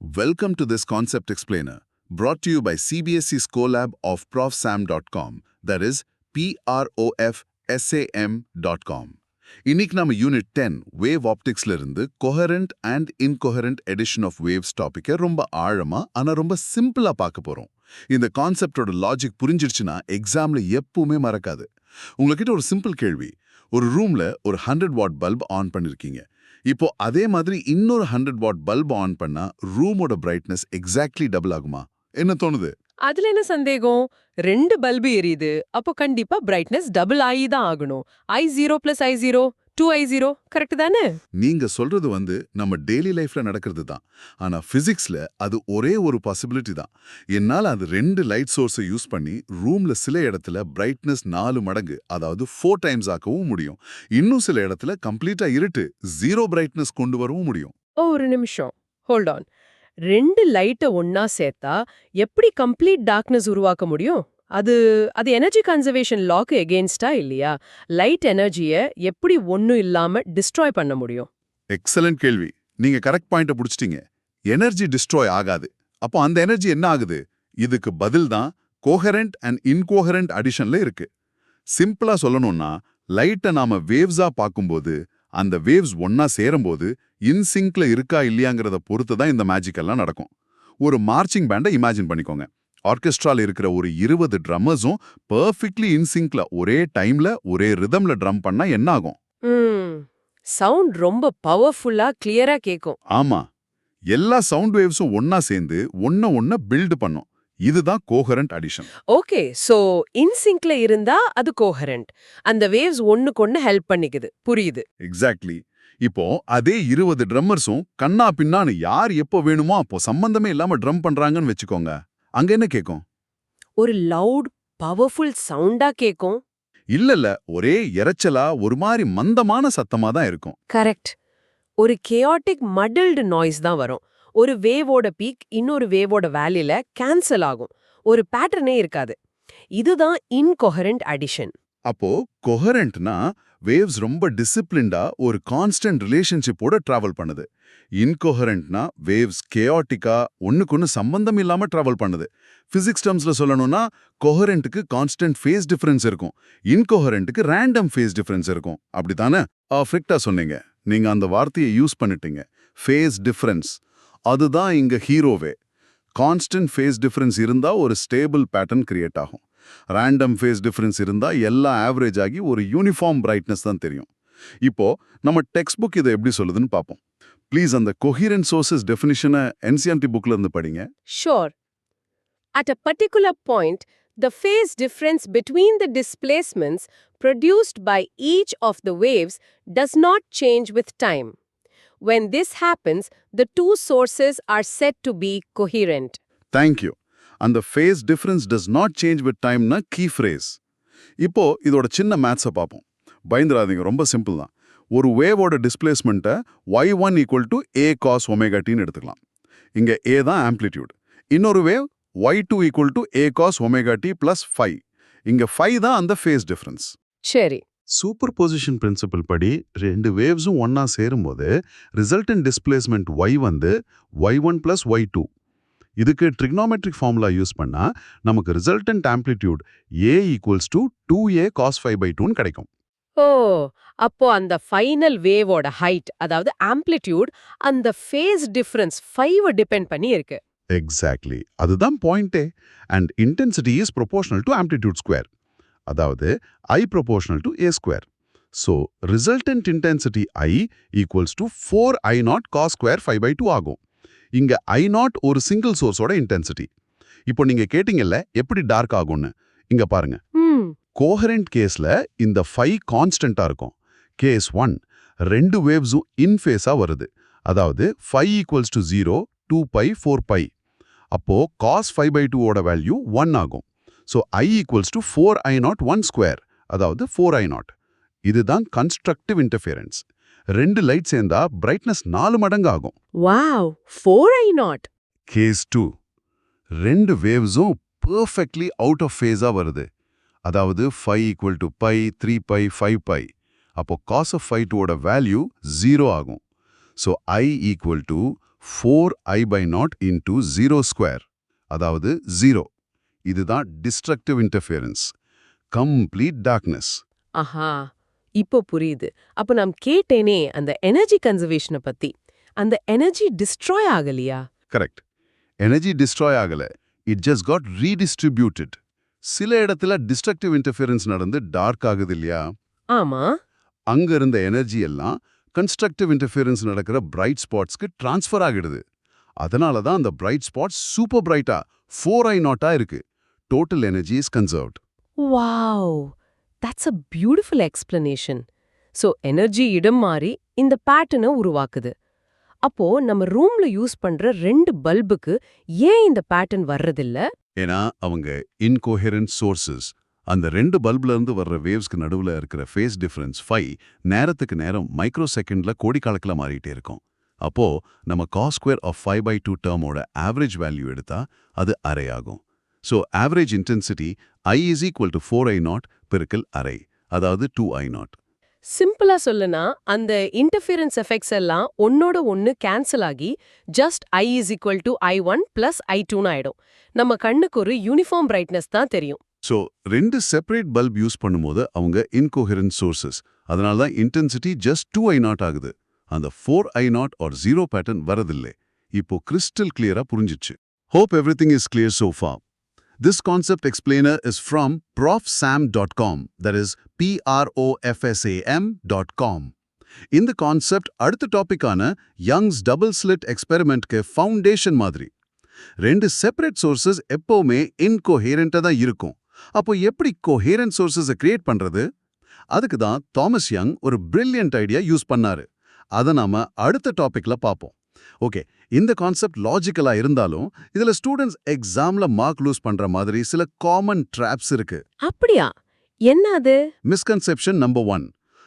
Welcome to this Concept Explainer, brought to you by CBSE Scolab of profsam.com, that is profsam.com. இன்னைக்கு நாம unit 10 wave ஆப்டிக்ஸ்ல இருந்து coherent and incoherent addition of waves டாபிக்கை ரொம்ப ஆழமா ஆனா ரொம்ப சிம்பிளா பார்க்க போறோம். இந்த கான்செப்டோட லாஜிக் புரிஞ்சிருச்சுன்னா எக்ஸாம்ல எப்பவுமே மறக்காது. உங்ககிட்ட ஒரு சிம்பிள் கேள்வி. ஒரு ரூம்ல ஒரு 100 வாட் பல்ப் ஆன் பண்ணிருக்கீங்க. இப்போ அதே மாதிரி இன்னொரு 100 வாட் பல்ப் ஆன் பண்ணா ரூமோட பிரைட்னஸ் எக்ஸாக்ட்லி டபுள் ஆகுமா? என்ன தோணுது? அதுல என்ன சந்தேகம்? ரெண்டு பல்பு எரியுது, அப்போ கண்டிப்பா பிரைட்னஸ் டபுள் ஆகி தான் ஆகணும். I0 + I0 2I0 கரெக்ட் தானே? நீங்க சொல்றது நம்ம டெய்லி லைஃப்ல நடக்கிறது தான். ஆனா பிசிக்ஸ்ல அது ஒரே ஒரு பாசிபிலிட்டி தான். என்னால அது ரெண்டு லைட் சோர்ஸை யூஸ் பண்ணி ரூம்ல சில இடத்துல பிரைட்னஸ் 4 மடங்கு, அதாவது 4 டைம்ஸ் ஆக்கவும் முடியும். இன்னும் சில இடத்துல கம்ப்ளீட்டா இருட்டு 0 பிரைட்னஸ் கொண்டு வரவும் முடியும். ஒரு நிமிஷம், ஹோல்ட் ஆன். ரெண்டு லைட்டை ஒன்னா சேர்த்தா எப்படி கம்ப்ளீட் டார்க்னஸ் உருவாக்க முடியும்? அது எனர்ஜி கன்சர்வேஷன் லாக்கு எகெயின்ஸ்டா இல்லையா? லைட் எனர்ஜியை எப்படி ஒன்னும் இல்லாம டிஸ்ட்ராய் பண்ண முடியும்? எக்ஸலன்ட் கேள்வி. நீங்க கரெக்ட் பாயிண்ட புடிச்சிட்டீங்க. எனர்ஜி டிஸ்ட்ராய் ஆகாது. அப்போ அந்த எனர்ஜி என்ன ஆகுது? இதுக்கு பதில் தான் கோஹரண்ட் அண்ட் இன்கோஹரண்ட் அடிஷன்ல இருக்கு. சிம்பிளா சொல்லணும்னா, லைட்டை நாம வேவ்ஸா பார்க்கும்போது அந்த வேவ்ஸ் ஒன்னா சேரும்போது இன்சிங்க்ல இருக்கா இல்லையாங்கிறத பொறுத்து தான் இந்த மேஜிக் எல்லாம் நடக்கும். ஒரு மார்ச்சிங் பேண்டை இமேஜின் பண்ணிக்கோங்க. ஆர்கெஸ்ட்ரால இருக்கிற ஒரு 20 ட்ரம்மர்ஸும் பெர்ஃபெக்ட்லி இன்சிங்க்ல ஒரே டைம்ல ஒரே ரிதம்ல ட்ரம் பண்ணா என்ன ஆகும்? சவுண்ட் ரொம்ப பவர்ஃபுல்லா கிளியரா கேக்கும். ஆமா, எல்லா சவுண்ட் வேவ்ஸும் ஒன்னா சேர்ந்து ஒன்ன பில்ட் பண்ணும். இதுதான் கோஹரண்ட் அடிஷன். ஓகே, சோ இன்சிங்க்ல இருந்தா அது கோஹரண்ட். அந்த வேவ்ஸ் ஒண்ணுக்கொன்னு ஹெல்ப் பண்ணிக்குது. புரியுது? எக்ஸாக்ட்லி. இப்போ அதே 20 ட்ரம்மர்ஸும் கண்ணா பின்னான்னு யார் எப்போ வேணுமோ அப்போ சம்பந்தமே இல்லாம ட்ரம் பண்றாங்கன்னு வச்சுக்கோங்க. அங்க என்ன கேக்கும்? ஒரு லவுட் பவர்ஃபுல் சவுண்டா கேக்கும். இல்ல, ஒரே இரைச்சலா ஒரு மாதிரி மந்தமான சத்தமா தான் இருக்கும். கரெக்ட். ஒரு கேயாட்டிக் மடில்டு நாய்ஸ் தான் வரும். ஒரு வேவோட பீக் இன்னொரு வேவோட வேல்யூல கேன்சல் ஆகும். ஒரு பேட்டர்னே இருக்காது. இதுதான் இன்கோஹரண்ட் அடிஷன். அப்போ கொஹரண்ட்னா வேவ்ஸ் ரொம்ப டிசிப்ளின்டா ஒரு கான்ஸ்டன்ட் ரிலேஷன்ஷிப்போட டிராவல் பண்ணுது. இன்கோஹரண்ட்னா வேவ்ஸ் கேயாட்டிக்கா ஒண்ணுக்கொன்னு சம்பந்தம் இல்லாம டிராவல் பண்ணுது. பிசிக்ஸ் டர்ம்ஸ்ல சொல்லணும்னா கொஹரண்ட்டுக்கு கான்ஸ்டன்ட் ஃபேஸ் டிஃபரன்ஸ் இருக்கும், இன்கோஹரண்ட்டுக்கு ரேண்டம் ஃபேஸ் டிஃபரன்ஸ் இருக்கும். அப்படித்தானே? பர்ஃபெக்ட்டா சொன்னீங்க. நீங்க அந்த வார்த்தையை யூஸ் பண்ணிட்டீங்க, ஃபேஸ் டிஃபரன்ஸ். அதுதான் இங்க ஹீரோவே. கான்ஸ்டன்ட் ஃபேஸ் டிஃபரன்ஸ் இருந்தா ஒரு ஸ்டேபிள் பேட்டர்ன் கிரியேட் ஆகும். ரேண்டம் ஃபேஸ் டிஃபரன்ஸ் இருந்தா எல்லாம் ஆவரேஜ் ஆகி ஒரு யூனிஃபார்ம் பிரைட்னஸ் தான் தெரியும். இப்போ நம்ம டெக்ஸ்ட் புக் இதை எப்படி சொல்லுதுன்னு பார்ப்போம். ப்ளீஸ் அந்த கொஹிரண்ட் சோர்சஸ் டெஃபினிஷனை NCERT புக்ல இருந்து படிங்க. Sure. At a particular point, the phase difference between the displacements produced by each of the waves does not change with time. When this happens, the two sources are said to be coherent. Thank you. அந்த phase difference does not change with டைம்னா key phrase. இப்போ இதோட சின்ன மேத்ஸை பார்ப்போம். பயந்துராதீங்க, ரொம்ப simple தான். ஒரு வேவோட டிஸ்பிளேஸ்மெண்ட்டை y1 = a cos ωt எடுத்துக்கலாம். இங்க a தான் ஆம்ப்ளிடியூட். இன்னொரு wave y2 = a cos ωt + phi. இங்க phi தான் அந்த ஃபேஸ் டிஃபரன்ஸ். சரி. சூப்பர் பொசிஷன் பிரின்சிபல் படி ரெண்டு வேவ்ஸும் ஒன்னா சேரும்போது resultant displacement y y1 + y2. இதுக்கு ட்ரிக்னாமெட்ரிக் ஃபார்முலா யூஸ் பண்ணா நமக்கு resultant amplitude a = 2a cos phi/2 கிடைக்கும். ஓ, அப்போ அந்த ஃபைனல் வேவோட ஹைட், அதாவது ஆம்ப்ளிடியூட், அந்த ஃபேஸ் டிஃபரன்ஸ் 5 டிபெண்ட் பண்ணி இருக்கு. எக்ஸாக்ட்லி, அதுதான் பாயிண்டே. And intensity is proportional to amplitude square, அதாவது I proportional to a square. So resultant intensity I = 4I0 cos square phi/2 ஆகும். இங்க I0 ஒரு சிங்கிள் சோர்ஸோட இன்டென்சிட்டி. இப்போ நீங்க கேட்டீங்கல்ல எப்படி டார்க் ஆகும்னு, இங்க பாருங்க. கோஹரண்ட் கேஸ்ல இந்த phi கான்ஸ்டன்டா இருக்கும். கேஸ் 1 ரெண்டு வேவ்ஸும் இன் ஃபேஸா வருது, அதாவது phi = 0, 2π, 4π. அப்போ cos phi/2 ஓட வேல்யூ 1 ஆகும். ஸோ I = 4I0 1 ஸ்கொயர், அதாவது 4I0. இதுதான் கன்ஸ்ட்ரக்டிவ் இன்டர்ஃபியரன்ஸ். ரெண்டு லைட் சேர்ந்தா பிரைட்னஸ் 4 மடங்கு ஆகும். Wow, 4I0. கேஸ் 2 ரெண்டு வேவ்ஸும் பெர்ஃபெக்ட்லி அவுட் ஆஃப் ஃபேஸா வருது, அதாவது phi = π, 3π, 5π. அப்போ cos of phi2 ஓட வேல்யூ 0 ஆகும். So I = 4I/0 into 0 square, அதாவது 0. இதுதான் டிஸ்ட்ரக்டிவ் இன்டர்ஃபியரன்ஸ், கம்ப்ளீட் டார்க்னஸ். ஆஹா, இப்போ புரியுது. அப்ப நான் கேட்டேனே அந்த எனர்ஜி கன்சர்வேஷனை பத்தி. அந்த எனர்ஜி டிஸ்ட்ராய் ஆகலையா? கரெக்ட். எனர்ஜி டிஸ்ட்ராய் ஆகல, இட் ஜஸ்ட் காட் ரீடிஸ்ட்ரிபியூட்டட். சில இடத்துல டிஸ்ட்ரக்டிவ் இன்டர்ஃபியரன்ஸ் நடந்து டார்க் ஆகுது இல்லையா? ஆமா. அங்க இருந்த எனர்ஜி எல்லாம் கன்ஸ்ட்ரக்டிவ் இன்டர்ஃபியரன்ஸ் நடக்கிற பிரைட் ஸ்பாட்ஸ்க்கு டிரான்ஸ்ஃபர் ஆகிடுது. அதனால தான் அந்த பிரைட் ஸ்பாட்ஸ் சூப்பர் பிரைட்டா 4I0 இருக்கு. Total energy is conserved. Wow, that's a beautiful explanation. So energy இடம் மாறி இந்த பேட்டர்னை உருவாக்குது. அப்போ நம்ம ரூம்ல யூஸ் பண்ற 2 பல்புக்கு ஏன் இந்த பேட்டர்ன் வர்றதில்ல? ஏன்னா அவங்க இன்கோஹெரண்ட் சோர்சஸ். அந்த 2 பல்ப்ல இருந்து வர்ற வேவ்ஸ்க்கு நடுவுல இருக்கிற ஃபேஸ் டிஃபரன்ஸ் phi நேரத்துக்கு நேரம் மைக்ரோ செகண்ட்ல கோடிக்கணக்கில் மாறிட்டே இருக்கும். அப்போ நம்ம cos ஸ்கொயர் ஆஃப் 5/2 டேர்மோட ஆவரேஜ் வேல்யூ எடுத்தா அது அரை ஆகும். So average intensity I is equal to 4I0 பெருக்கல் அரை, அதாவது 2I0. சிம்பிளா சொல்லனா அந்த இன்டர்ஃபியரன்ஸ் எஃபெக்ட்ஸ் எல்லாம் ஒன்னோட ஒன்னு கேன்சல் ஆகி just I is equal to I1 plus I2 ஆயிடும். நம்ம கண்ணுக்கு ஒரு யூனிஃபார்ம் பிரைட்னஸ் தான் தெரியும். ஸோ 2 செப்பரேட் பல்ப் யூஸ் பண்ணும்போது அவங்க இன்கோஹெரண்ட் சோர்சஸ். அதனால தான் இன்டென்சிட்டி ஜஸ்ட் 2I0 ஆகுது. அந்த 4I0 or 0 பேட்டர்ன் வரதில்லை. இப்போ கிறிஸ்டல் கிளியரா புரிஞ்சிச்சு. Hope everything is clear so far. This concept explainer is from profsam.com, that is profsam.com. இந்த கான்செப்ட் அடுத்த டாபிக்கான யங்ஸ் டபுள் ஸ்லிட் எக்ஸ்பெரிமெண்ட்க்கு ஃபவுண்டேஷன் மாதிரி. 2 செப்பரேட் சோர்சஸ் எப்பவுமே இன்கோஹேரண்டா தான் இருக்கும். அப்போ எப்படி கோஹேரண்ட் சோர்சஸை கிரியேட் பண்றது? அதுக்கு தான் தாமஸ் யங் ஒரு பிரில்லியன்ட் ஐடியா யூஸ் பண்ணாரு. அதை நாம அடுத்த டாபிக்ல பார்ப்போம். ஓகே, இந்த கான்செப்ட் லாஜிக்கலா இருந்தாலும் இதுல ஸ்டூடெண்ட்ஸ் எக்ஸாம்ல மார்க் லூஸ் பண்ற மாதிரி சில காமன் ட்ராப்ஸ் இருக்கு. அப்படியா? என்ன அது? மிஸ்கன்செப்ஷன் நம்பர் 1,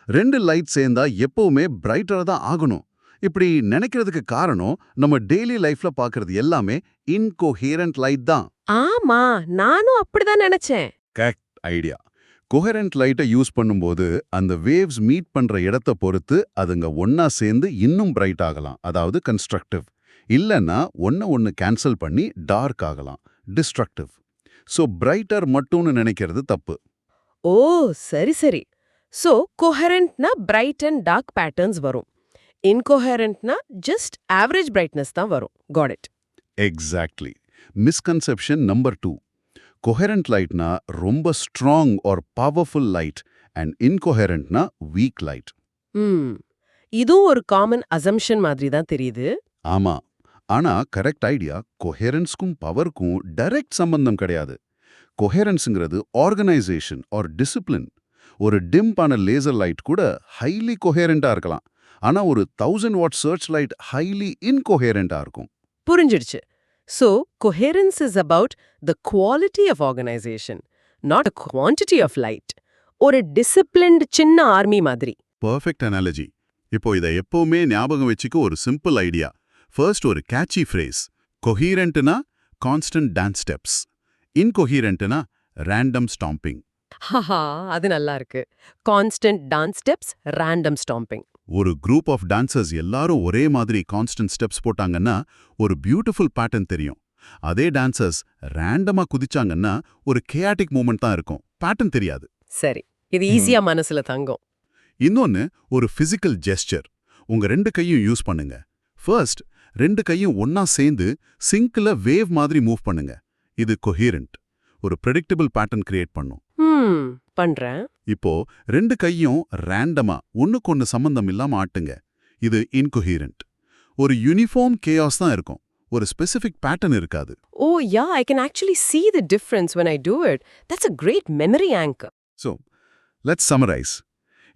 2 லைட் சேர்ந்தா எப்பவுமே பிரைட்டரா தான் ஆகணும். இப்படி நினைக்கிறதுக்கு காரணம் நம்ம டெய்லி லைஃப்ல பார்க்கிறது எல்லாமே இன்கோஹேரண்ட் லைட் தான். ஆமா, நானும் அப்படிதான் நினைச்சேன். Correct idea. கோஹெரண்ட் லைட்டை யூஸ் பண்ணும்போது அந்த வேவ்ஸ் மீட் பண்ற இடத்தை பொறுத்து அதுங்க ஒன்னா சேர்ந்து இன்னும் பிரைட் ஆகலாம், அதாவது கன்ஸ்ட்ரக்டிவ். இல்லைன்னா ஒன்னு கேன்சல் பண்ணி டார்க் ஆகலாம், டிஸ்ட்ரக்டிவ். ஸோ பிரைட்டர் மட்டும்னு நினைக்கிறது தப்பு. ஓ, சரி சரி. ஸோ கோஹெரண்ட்னா பிரைட் அண்ட் டார்க் பேட்டர்ன்ஸ் வரும். இன்கோஹெரண்ட்னா ஜஸ்ட் ஆவரேஜ் பிரைட்னஸ் தான் வரும். Got it. Exactly. Misconception number 2, coherent லைட்னா ரொம்ப strong or powerful light and இன்கோஹெரண்ட்னா வீக் லைட். இதுவும் ஒரு காமன் அசம்ஷன் மாதிரி தான் தெரியுது. ஆமா, ஆனா கரெக்ட் ஐடியா கோஹெரன்ஸ்க்கும் பவருக்கும் டைரக்ட் சம்பந்தம் கிடையாது. கோஹெரன்ஸ்ங்கிறது ஆர்கனைசேஷன் ஆர் டிசிப்ளின். ஒரு டிம் ஆன லேசர் லைட் கூட ஹைலி கோஹெரண்டா இருக்கலாம், ஆனா ஒரு 1000 வாட் சர்ச் லைட் ஹைலி இன்கோஹெரண்டா இருக்கும். புரிஞ்சிடுச்சு. So, coherence is about the quality of organization, not a quantity of light. ஒரு disciplined சின்ன ஆர்மி மாதிரி. Perfect analogy. இப்போ இதை எப்பவுமே ஞாபகம் வச்சுக்க ஒரு சிம்பிள் ஐடியா. ஃபர்ஸ்ட் ஒரு கேட்சி ஃப்ரேஸ். கொஹீரண்ட்னா கான்ஸ்டன்ட் டான்ஸ் ஸ்டெப்ஸ், இன்கொஹீரண்ட்னா ரேண்டம் ஸ்டாம்பிங். ஹஹா, அது நல்லா இருக்கு. Constant dance steps, random stamping. ஒரு குரூப் ஆஃப் டான்சர்ஸ் எல்லாரும் ஒரே மாதிரி கான்ஸ்டன்ட் ஸ்டெப்ஸ் போட்டாங்கன்னா ஒரு பியூட்டிஃபுல் பேட்டர்ன் தெரியும். அதே டான்சர்ஸ் ரேண்டமா குதிச்சாங்கன்னா ஒரு கேயாட்டிக் மூமெண்ட் தான் இருக்கும், பேட்டர்ன் தெரியாது. சரி, இது ஈஸியா மனசுல தங்கும். இன்னொன்னு ஒரு பிசிக்கல் ஜெஸ்டர். உங்க 2 கையும் யூஸ் பண்ணுங்க. ஃபர்ஸ்ட் 2 கையும் ஒன்னா சேர்ந்து சிங்க்ல வேவ் மாதிரி மூவ் பண்ணுங்க. இது கொஹீரண்ட், ஒரு ப்ரெடிக்டபிள் பேட்டர்ன் கிரியேட் பண்ணும். பண்றேன். இப்போ 2 கையும் ரேண்டமா ஒண்ணுக்கொன்னு சம்பந்தம் இல்லாம ஆட்டுங்க. இது இன்கொஹீரண்ட். ஒரு யூனிஃபார்ம் கேயாஸ் தான் இருக்கும், ஒரு ஸ்பெசிபிக் பேட்டர்ன் இருக்காது. Oh yeah, I can actually see the difference when I do it. That's a great memory anchor. So, let's summarize.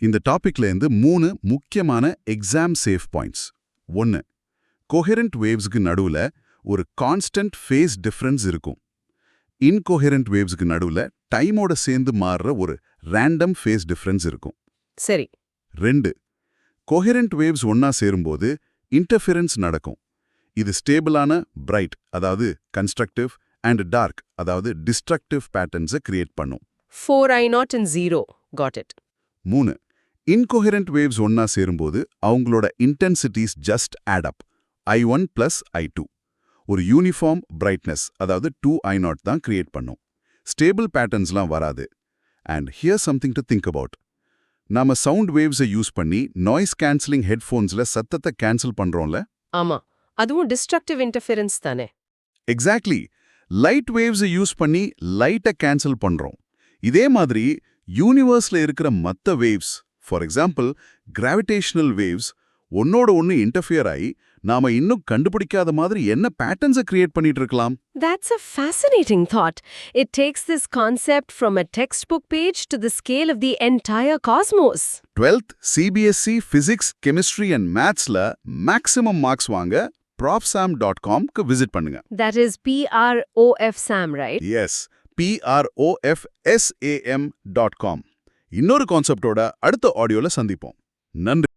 இந்த டாபிக்ல இருந்து 3 முக்கியமான எக்ஸாம் சேஃப் பாயிண்ட்ஸ். 1, கோஹெரண்ட் வேவ்ஸ்க்கு நடுவுல ஒரு கான்ஸ்டன்ட் ஃபேஸ் டிஃபரன்ஸ் இருக்கும். இன்கோஹெரண்ட் வேவ்ஸ்க்கு நடுவுல டைமோட சேர்ந்து மாறுற ஒரு ரேண்டம் ஃபேஸ் டிஃபரன்ஸ் இருக்கும். சரி. 2, கோஹெரண்ட் வேவ்ஸ் ஒன்னா சேரும்போது இன்டர்ஃபியரன்ஸ் நடக்கும். இது ஸ்டேபிளான பிரைட், அதாவது கன்ஸ்ட்ரக்டிவ், அண்ட் டார்க், அதாவது டிஸ்ட்ரக்டிவ் பேட்டர்ன்ஸை கிரியேட் பண்ணும். 4I0 and 0. Got it. 3, incoherent waves ஒன்னா சேரும்போது அவங்களோட intensities just add up, I1 plus I2. ஒரு யூனிஃபார்ம் பிரைட்னஸ் அதாவது 2I0 தான் கிரியேட் பண்ணும். ஸ்டேபிள் பேட்டர்ன்ஸ்லாம் வராது. And here something to think about. நாம சவுண்ட் வேவ்ஸை யூஸ் பண்ணி நாய்ஸ் கேன்சலிங் ஹெட்ஃபோன்ஸ்ல சத்தத்தை கேன்சல் பண்றோம்ல? ஆமா, அதுவும் டிஸ்ட்ரக்டிவ் இன்டர்ஃபியரன்ஸ் தானே. எக்ஸாக்ட்லி. லைட் வேவ்ஸை யூஸ் பண்ணி லைட்டை கேன்சல் பண்றோம். இதே மாதிரி யூனிவர்ஸ்ல இருக்கிற மற்ற waves, for example gravitational waves, ஒன்னோட ஒன்னு இன்டர்ஃபியர் ஆகி நாம இன்னும் கண்டுபிடிக்காத மாதிரி என்ன பேட்டர்ன்ஸை கிரியேட் பண்ணிட்டு இருக்கலாம்? That's a fascinating thought. It takes this concept from a textbook page to the scale of the entire cosmos. 12th CBSE Physics, Chemistry and Mathsல மேக்ஸிமம் மார்க்ஸ் வாங்க profsam.com-க்கு விசிட் பண்ணுங்க. That is PROF SAM, right? Yes, PROFSAM.com. இன்னொரு கான்செப்டோட அடுத்த ஆடியோல சந்திப்போம். நன்றி.